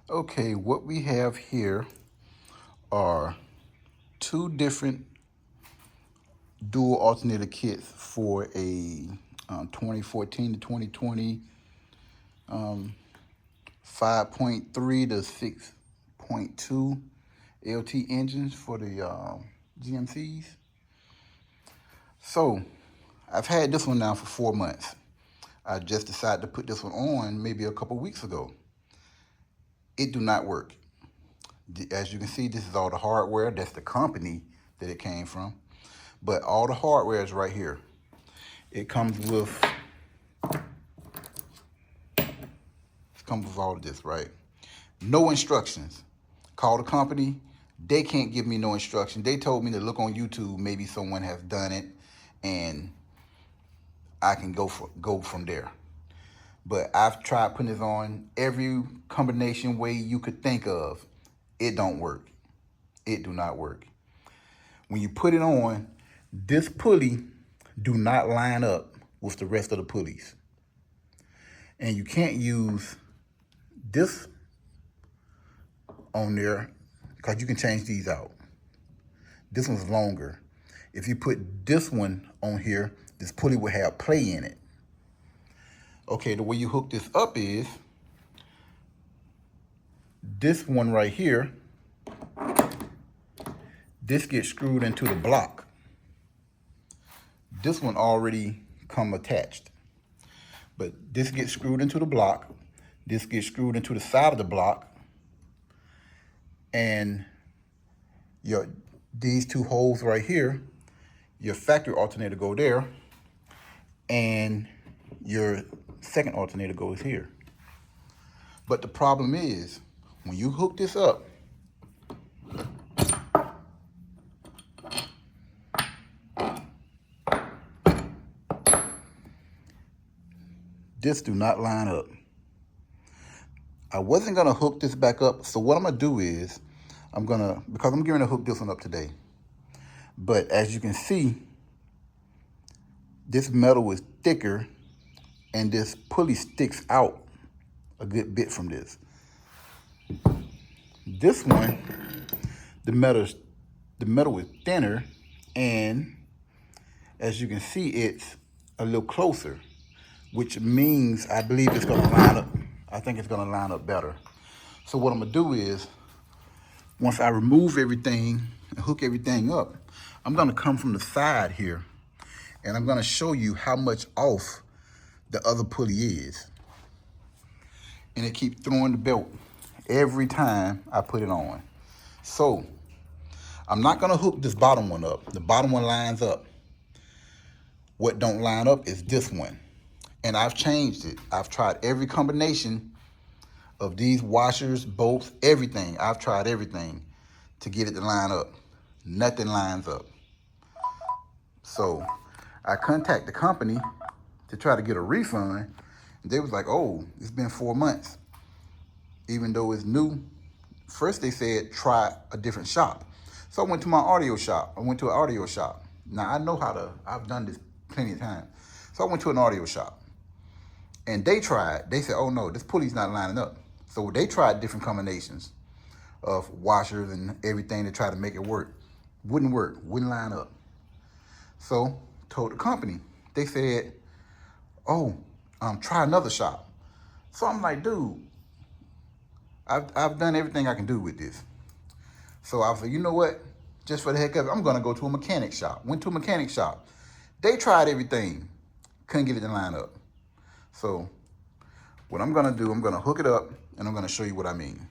Okay, what we have here are two different dual alternator kits for a 2014 to 2020 5.3 to 6.2 LT engines for the GMCs. So I've had this one now for 4 months. I just decided to put this one on maybe a couple weeks ago. It do not work. As you can see, this is all the hardware. That's the company that it came from. But all the hardware is right here. It comes with all of this, right? No instructions. Call the company. They can't give me no instruction. They told me to look on YouTube. Maybe someone has done it, and I can go from there. But I've tried putting this on every combination way you could think of. It don't work. It do not work. When you put it on, this pulley do not line up with the rest of the pulleys. And you can't use this on there because you can change these out. This one's longer. If you put this one on here, this pulley will have play in it. Okay, the way you hook this up is this one right here. This gets screwed into the block. This one already come attached. But this gets screwed into the block. This gets screwed into the side of the block. And these two holes right here, your factory alternator go there, and your second alternator goes here. But the problem is, when you hook this up, this do not line up. I wasn't gonna hook this back up, so what I'm gonna do is, because I'm going to hook this one up today. But as you can see, this metal is thicker, and this pulley sticks out a good bit from this. This one, the metal is thinner, and as you can see, it's a little closer, which means I believe it's gonna line up. I think it's gonna line up better. So what I'm gonna do is, once I remove everything and hook everything up, I'm gonna come from the side here, and I'm gonna show you how much off the other pulley is. And it keeps throwing the belt every time I put it on. So I'm not gonna hook this bottom one up. The bottom one lines up. What don't line up is this one. And I've changed it. I've tried every combination of these washers, bolts, everything. I've tried everything to get it to line up. Nothing lines up. So I contact the company to try to get a refund. They was like, oh, it's been 4 months. Even though it's new, first they said, try a different shop. So I went to my audio shop. I went to an audio shop. Now I know I've done this plenty of times. So I went to an audio shop. And they said, oh no, this pulley's not lining up. So they tried different combinations of washers and everything to try to make it work. Wouldn't work, wouldn't line up. So told the company. They said, oh, try another shop. So I'm like, dude, I've done everything I can do with this. So I was like, you know what? Just for the heck of it, I'm gonna go to a mechanic shop. Went to a mechanic shop. They tried everything, couldn't get it to line up. So what I'm gonna do, I'm gonna hook it up, and I'm gonna show you what I mean.